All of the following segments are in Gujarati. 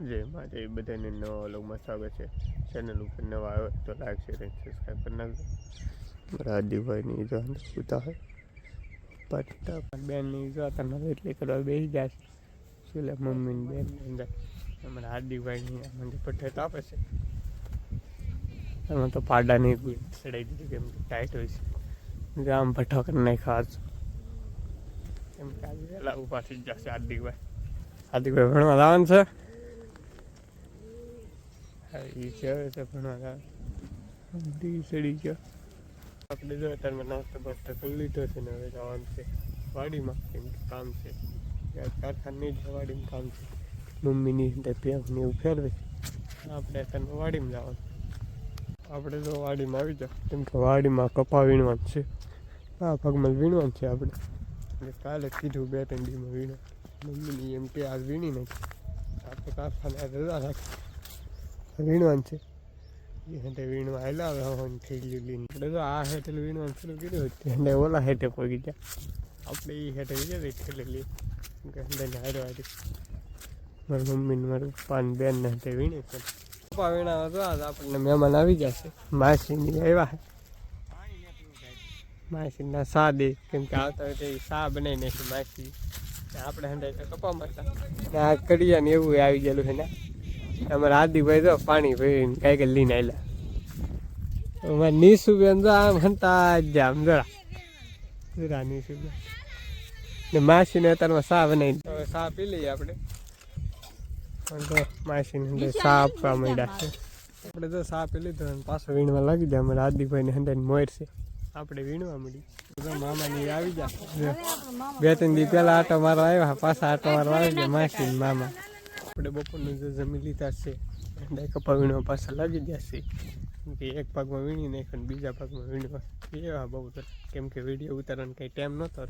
જય માતા બધાને નવા વ્લોગમાં સ્વાગત છે. ચેનલ ઉપર નવા આવે તો લાઈક શેર અને સબસ્ક્રાઈબ કરી નાખજો. મારા આદિભાઈની જો પૂતા હોય પટ્ટા બેનની જો તમે એટલે કરવા બેસી જાય છે એટલે મમ્મીની બેન અંદર અમારા આદિભાઈની મને પઠ્ઠે આપે છે. એમાં તો પાડાની ચડાવી દીધી કેમ કે ટાઈટ હોય છે આમ ભઠ્ઠો કરી નાખ્યા કેમ કે આજે વહેલા ઊભા થઈ જશે આદિભાઈ ભણવા લાવવાનું છે. એ છે ભણવા સડી ગયો આપણે જો અત્યારમાં નાસ્તો બાસ્તો કરી લીધો છે ને હવે જવાનું છે વાડીમાં કેમ કે કામ છે કારખાને નહીં છે વાડીમાં કામ છે મમ્મીની અંદર પ્યાસને એવું ફેરવે આપણે અત્યારમાં વાડીમાં જવાનું. આપણે તો વાડીમાં આવી જાવ કેમ કે વાડીમાં કપા વીણવાનું છે. આ ભાગમાં વીણવાનું છે આપણે એટલે કાલે કીધું 2-3 દીમાં વીણો મમ્મીની એમ કે આ વીણી નાખી આપણે કારખાને રજા રાખી વીણવાનું છે. એ હેઠે વીણવા આવેલા હવે હવાની થેલી લઈને આપણે તો આ હેઠે વીણવાનું શરૂ કર્યું એટલે ઓલા હેઠે પગી ગયા આપણે એ હેઠે વિચારી થેલી લઈ હેઠે હાર્યો હારી મારી મમ્મીને મારું પપ્પાને બેનને હેઠે વીણે છે. પપ્પા વીણાવા તો આજ આપણને મહેમાન આવી જશે. માસીની આવ્યા માસીના સા દે કેમ કે આવતા હોય તો એ સા બનાવી નાખી માસી આપણે હેઠે કપા મારતા આ કડિયા ને એવું આવી ગયેલું છે ને અમારા આદિભાઈ તો પાણી ભરીને કાંઈક લઈને આવેલા અમારે નીસુબેન તો આમ હંતા જ આમ જરા નીસુબેન ને માસીને અત્યારમાં સા બનાવી હવે સા પી લઈએ આપણે તો માસીને અંદર સા આપવા માંડ્યા છે. આપણે તો સા પી લીધો અને પાછો વીણવા લાગી જાય. અમારા આદિભાઈને હંદાને મોર છે આપણે વીણવા મળી મામાની આવી જાય 2-3 દી પહેલા આટો મારવા આવ્યા પાછા આટો મારવા આવી ગયા માસી મામા. આપણે બપોરનું જો જમી લીધા છે એટલે કપા વીણવા પાછા લાગી જશે કે એક ભાગમાં વીણી નાખ્યો ને બીજા ભાગમાં વીણવા એવા બહુ કેમ કે વિડીયો ઉતારવાનો કંઈ ટાઈમ નહોતો.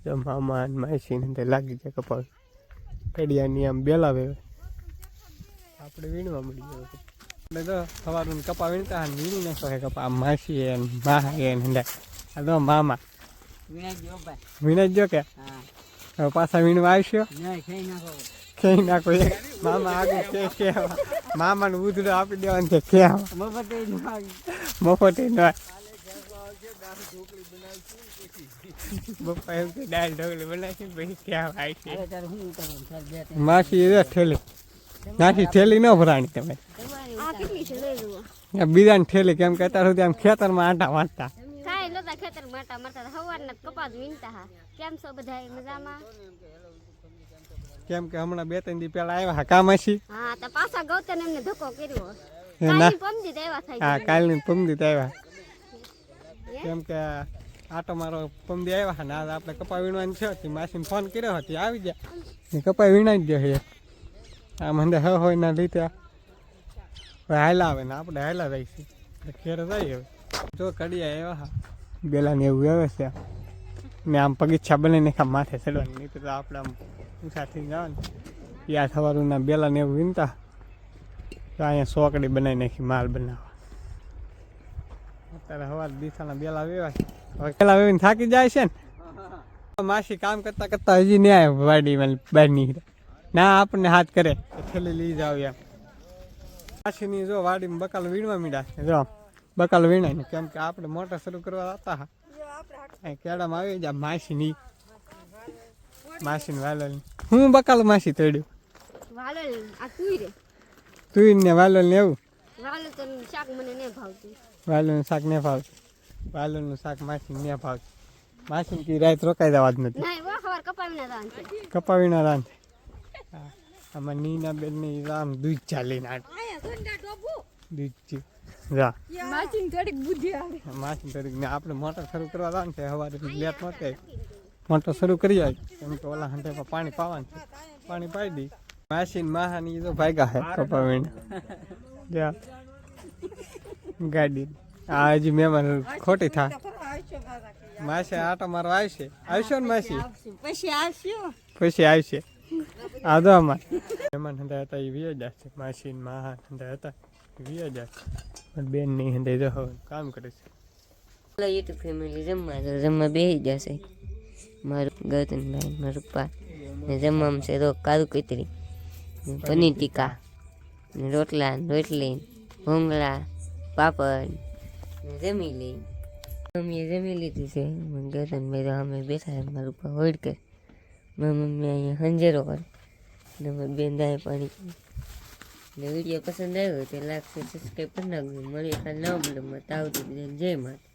જો મામા અને માસીને અંદર લાગી જાય કપા કડિયાની આમ બેલાવે આપણે વીણવા મળી ગયો. એટલે તો સવારનું કપા વીણતા વીણી નાખો કપા માસી એ મા એ આ તો મામા વીણા જ જો કે હવે પાછા વીણવા આવશો કઈ નાખો મામા આગળ કે મામાને ઉધડો આપી દેવાનું છે કે મફતે ન પપ્પા એમ કે દાળ ઢોકળી બનાવી પછી ક્યાં આવી છે માસી ઠેલી નાખી ઠેલી ન ભરાણી તમે બીજાની ઠેલી કેમ કે અત્યાર સુધી આમ ખેતરમાં આટા વાંચતા ખેતર માટા મારતા સવારના કપાસ વીણતા. કેમ છો બધા મજામાં? કેમ કે હમણાં 2-3 દી પહેલા આવ્યા કામ હશી હા તો પાછા ગૌતમ એમને ધક્કો કર્યો કાલની પમદી આવ્યા કેમ કે આટો મારો પમદી આવ્યા ને આપણે કપા વીણવાની છે માસીને ફોન કર્યો હતી આવી ગયા કપા વીણાઈ જ ગયો આમ હંદે હોય ના લીધે હાયલા આવે ને આપણે હાયલા રહીશું ખેર જાય હવે જો કડિયા આવ્યા બેલાને એવું આવે છે ને આમ પગીચ્છા બનાવીને માથે ચડવાની નહીં તો આપણે આમ ઊંચા થઈ જવાનું યા સવારના બેલાને એવું વીણતા તો અહીંયા સોકડી બનાવી નાખી માલ બનાવવા. અત્યારે સવાર દિશાના બેલા વેવા હવે બેલા વેવીને થાકી જાય છે ને માસી કામ કરતા કરતા હજી નહીં આવે વાડીમાં બહાર નીકળે ના આપણને હાથ કરે થેલી લઈ જાવ એમ. માસીની જો વાડીમાં બકાલ વીણવા મીડ્યા જો બકાલ વીણાય ને કેમ કે આપણે મોટર શરૂ કરવા હતા કેળામાં આવી જાય માસીની વાલોલ હું બકાલ માસી તોડ્યું તું ને વાલોલ ને એવું વાલોલનું શાક નહીં ભાવતું વાલોલનું શાક માસી ને ભાવતું માસી કી રાત રોકાઈ જવા જ નથી કપા વીણા રાન આમાં નીના બેન ની રામ દૂધ ચાલીને દૂધ માસી થોડીક ને આપણે મોટર શરૂ કરવા જવાનું છે સવારે લેટ નહોતે મોટર શરૂ કરી આવી કેમ કે ઓલા હંડેમાં પાણી પાવાનું છે પાણી પાઈ દઈ માસીને માહાની તો ભાગ્યા છે કપા વીણા ગાડી આ હજી મહેમાન ખોટી થાય માસી આટો મારવા આવશે ને માસી પછી આવશે આ દો અમારે મહેમાન હંડે હતા એ વીએ જશે માસી માહા હંડે હતા વીએ જશે બેન ની હંડે જો કામ કરે છે. યુટ્યુબ ફેમિલી જમવા બેસી જશે મારું ગૌતમભાઈ મારું પપ્પા ને જમવામાં છે તો કાજુ કતરી ને પનીર ટીકા ને રોટલા ને રોટલી ભૂંગળા પાપડ ને જમી લઈ. મમ્મીએ જમી લીધું છે. મને ગરનભાઈ તો અમે બેઠા મારા ઉપર હોડ કર. મારી મમ્મી અહીંયા હંજેરો કરે ને અમારી બેન દાય પાણી પી. ને વિડીયો પસંદ આવ્યો તો લાઈક સબસ્ક્રાઈબ કરી નાખજો. મળીએ કાલે નવા બ્લોગમાં. તાવથી બધાને જય માતા.